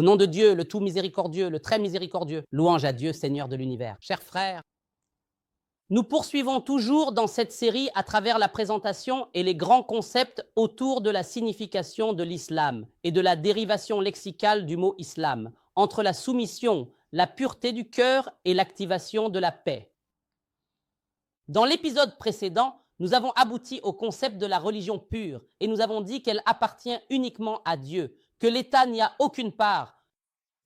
Au nom de Dieu, le tout miséricordieux, le très miséricordieux, louange à Dieu, Seigneur de l'univers. Chers frères, nous poursuivons toujours dans cette série à travers la présentation et les grands concepts autour de la signification de l'islam et de la dérivation lexicale du mot islam, entre la soumission, la pureté du cœur et l'activation de la paix. Dans l'épisode précédent, nous avons abouti au concept de la religion pure et nous avons dit qu'elle appartient uniquement à Dieu, que l'État n'y a aucune part,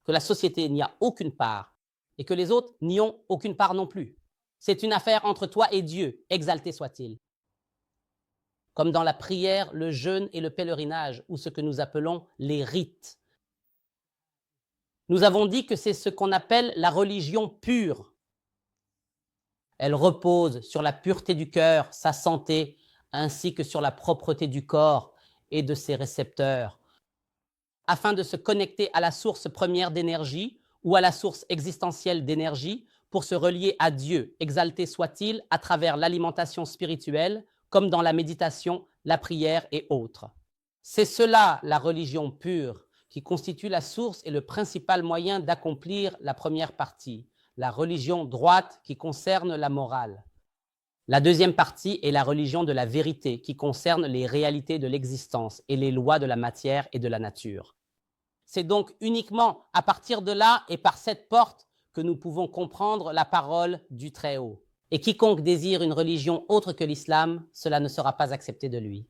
que la société n'y a aucune part et que les autres n'y ont aucune part non plus. C'est une affaire entre toi et Dieu, exalté soit-il. Comme dans la prière, le jeûne et le pèlerinage, ou ce que nous appelons les rites. Nous avons dit que c'est ce qu'on appelle la religion pure. Elle repose sur la pureté du cœur, sa santé, ainsi que sur la propreté du corps et de ses récepteurs, afin de se connecter à la source première d'énergie ou à la source existentielle d'énergie pour se relier à Dieu, exalté soit-il, à travers l'alimentation spirituelle, comme dans la méditation, la prière et autres. C'est cela, la religion pure, qui constitue la source et le principal moyen d'accomplir la première partie, la religion droite qui concerne la morale. La deuxième partie est la religion de la vérité qui concerne les réalités de l'existence et les lois de la matière et de la nature. C'est donc uniquement à partir de là et par cette porte que nous pouvons comprendre la parole du Très-Haut. Et quiconque désire une religion autre que l'islam, cela ne sera pas accepté de lui.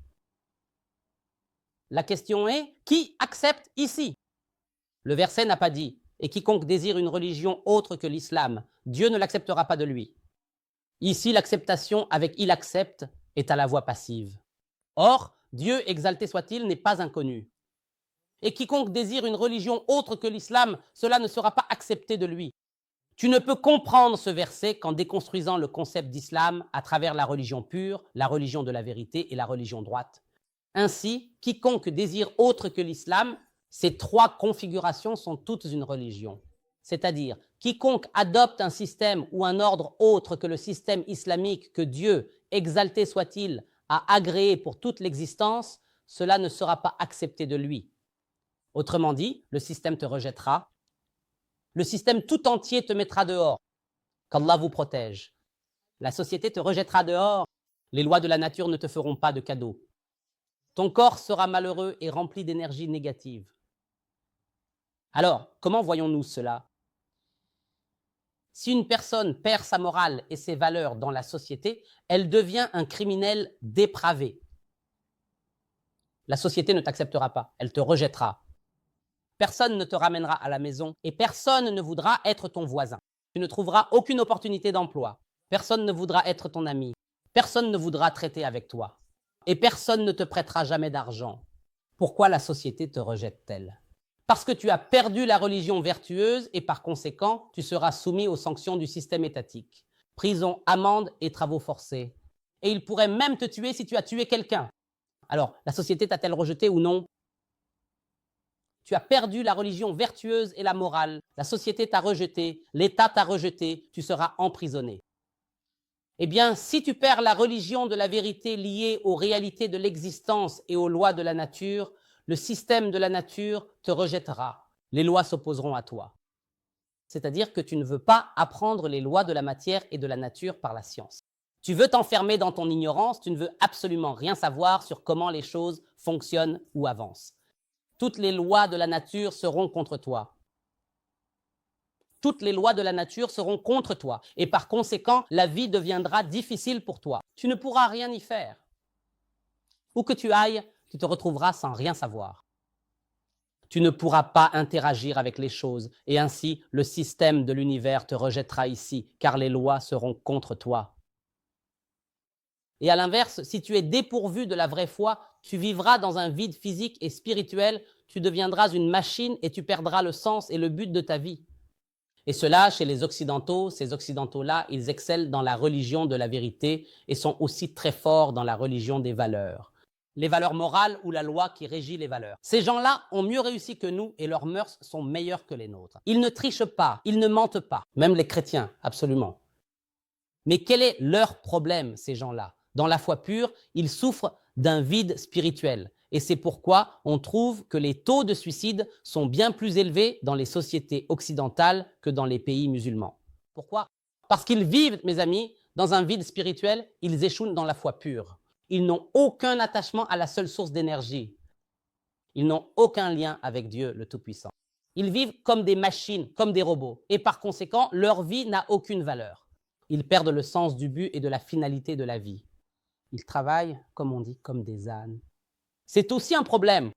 La question est, qui accepte ici? Le verset n'a pas dit « Et quiconque désire une religion autre que l'islam, Dieu ne l'acceptera pas de lui ». Ici, l'acceptation avec « il accepte » est à la voix passive. Or, Dieu, exalté soit-il, n'est pas inconnu. Et quiconque désire une religion autre que l'islam, cela ne sera pas accepté de lui. Tu ne peux comprendre ce verset qu'en déconstruisant le concept d'islam à travers la religion pure, la religion de la vérité et la religion droite. Ainsi, quiconque désire autre que l'islam, ces trois configurations sont toutes une religion. C'est-à-dire, quiconque adopte un système ou un ordre autre que le système islamique que Dieu, exalté soit-il, a agréé pour toute l'existence, cela ne sera pas accepté de lui. Autrement dit, le système te rejettera. Le système tout entier te mettra dehors. Qu'Allah vous protège. La société te rejettera dehors. Les lois de la nature ne te feront pas de cadeaux. Ton corps sera malheureux et rempli d'énergie négative. Alors, comment voyons-nous cela? Si une personne perd sa morale et ses valeurs dans la société, elle devient un criminel dépravé. La société ne t'acceptera pas, elle te rejettera. Personne ne te ramènera à la maison et personne ne voudra être ton voisin. Tu ne trouveras aucune opportunité d'emploi. Personne ne voudra être ton ami. Personne ne voudra traiter avec toi. Et personne ne te prêtera jamais d'argent. Pourquoi la société te rejette-t-elle? Parce que tu as perdu la religion vertueuse et par conséquent, tu seras soumis aux sanctions du système étatique. Prison, amende et travaux forcés. Et il pourrait même te tuer si tu as tué quelqu'un. Alors, la société t'a-t-elle rejeté ou non? Tu as perdu la religion vertueuse et la morale. La société t'a rejeté, l'État t'a rejeté, tu seras emprisonné. Eh bien, si tu perds la religion de la vérité liée aux réalités de l'existence et aux lois de la nature, le système de la nature te rejettera. Les lois s'opposeront à toi. C'est-à-dire que tu ne veux pas apprendre les lois de la matière et de la nature par la science. Tu veux t'enfermer dans ton ignorance, tu ne veux absolument rien savoir sur comment les choses fonctionnent ou avancent. Toutes les lois de la nature seront contre toi. Toutes les lois de la nature seront contre toi. Et par conséquent, la vie deviendra difficile pour toi. Tu ne pourras rien y faire. Où que tu ailles, tu te retrouveras sans rien savoir. Tu ne pourras pas interagir avec les choses. Et ainsi, le système de l'univers te rejettera ici, car les lois seront contre toi. Et à l'inverse, si tu es dépourvu de la vraie foi, tu vivras dans un vide physique et spirituel, tu deviendras une machine et tu perdras le sens et le but de ta vie. Et cela, chez les Occidentaux, ces Occidentaux-là, ils excellent dans la religion de la vérité et sont aussi très forts dans la religion des valeurs. Les valeurs morales ou la loi qui régit les valeurs. Ces gens-là ont mieux réussi que nous et leurs mœurs sont meilleures que les nôtres. Ils ne trichent pas, ils ne mentent pas, même les chrétiens, absolument. Mais quel est leur problème, ces gens-là? Dans la foi pure, ils souffrent d'un vide spirituel. Et c'est pourquoi on trouve que les taux de suicide sont bien plus élevés dans les sociétés occidentales que dans les pays musulmans. Pourquoi? Parce qu'ils vivent, mes amis, dans un vide spirituel, ils échouent dans la foi pure. Ils n'ont aucun attachement à la seule source d'énergie. Ils n'ont aucun lien avec Dieu, le Tout-Puissant. Ils vivent comme des machines, comme des robots. Et par conséquent, leur vie n'a aucune valeur. Ils perdent le sens du but et de la finalité de la vie. Ils travaillent, comme on dit, comme des ânes. C'est aussi un problème.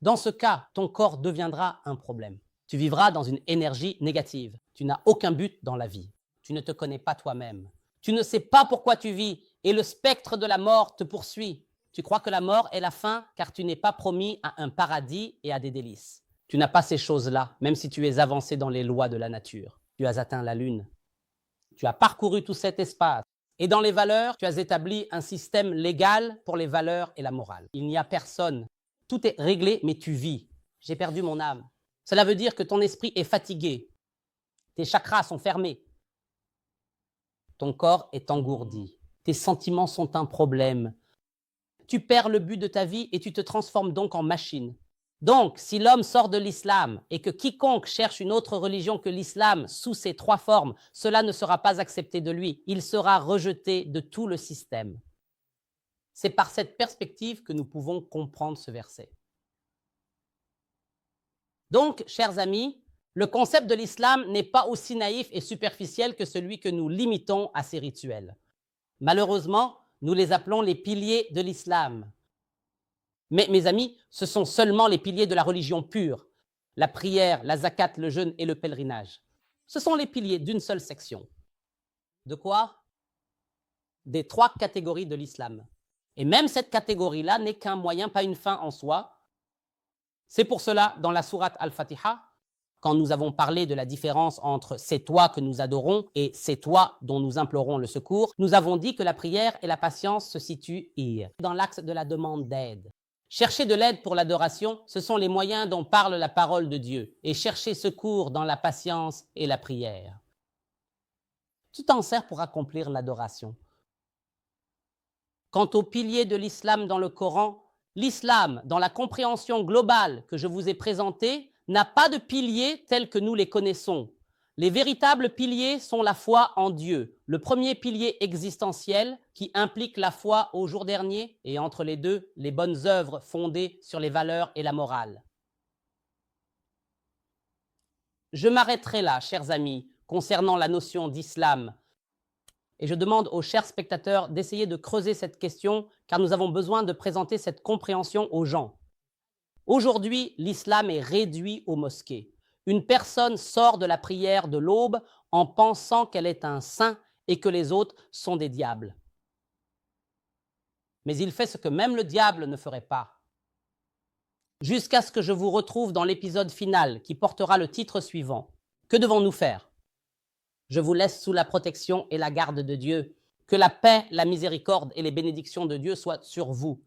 Dans ce cas, ton corps deviendra un problème. Tu vivras dans une énergie négative. Tu n'as aucun but dans la vie. Tu ne te connais pas toi-même. Tu ne sais pas pourquoi tu vis et le spectre de la mort te poursuit. Tu crois que la mort est la fin car tu n'es pas promis à un paradis et à des délices. Tu n'as pas ces choses-là, même si tu es avancé dans les lois de la nature. Tu as atteint la lune. Tu as parcouru tout cet espace. Et dans les valeurs, tu as établi un système légal pour les valeurs et la morale. Il n'y a personne. Tout est réglé, mais tu vis. J'ai perdu mon âme. Cela veut dire que ton esprit est fatigué. Tes chakras sont fermés. Ton corps est engourdi. Tes sentiments sont un problème. Tu perds le but de ta vie et tu te transformes donc en machine. Donc, si l'homme sort de l'islam et que quiconque cherche une autre religion que l'islam sous ces trois formes, cela ne sera pas accepté de lui. Il sera rejeté de tout le système. C'est par cette perspective que nous pouvons comprendre ce verset. Donc, chers amis, le concept de l'islam n'est pas aussi naïf et superficiel que celui que nous limitons à ces rituels. Malheureusement, nous les appelons les piliers de l'islam. Mais mes amis, ce sont seulement les piliers de la religion pure, la prière, la zakat, le jeûne et le pèlerinage. Ce sont les piliers d'une seule section. De quoi? Des trois catégories de l'islam. Et même cette catégorie-là n'est qu'un moyen, pas une fin en soi. C'est pour cela, dans la sourate Al-Fatiha, quand nous avons parlé de la différence entre c'est toi que nous adorons et c'est toi dont nous implorons le secours, nous avons dit que la prière et la patience se situent dans l'axe de la demande d'aide. Chercher de l'aide pour l'adoration, ce sont les moyens dont parle la parole de Dieu, et chercher secours dans la patience et la prière. Tu t'en sers pour accomplir l'adoration. Quant aux piliers de l'islam dans le Coran, l'islam, dans la compréhension globale que je vous ai présentée, n'a pas de piliers tels que nous les connaissons. Les véritables piliers sont la foi en Dieu, le premier pilier existentiel qui implique la foi au jour dernier et entre les deux, les bonnes œuvres fondées sur les valeurs et la morale. Je m'arrêterai là, chers amis, concernant la notion d'islam. Et je demande aux chers spectateurs d'essayer de creuser cette question car nous avons besoin de présenter cette compréhension aux gens. Aujourd'hui, l'islam est réduit aux mosquées. Une personne sort de la prière de l'aube en pensant qu'elle est un saint et que les autres sont des diables. Mais il fait ce que même le diable ne ferait pas. Jusqu'à ce que je vous retrouve dans l'épisode final qui portera le titre suivant. Que devons-nous faire? Je vous laisse sous la protection et la garde de Dieu. Que la paix, la miséricorde et les bénédictions de Dieu soient sur vous.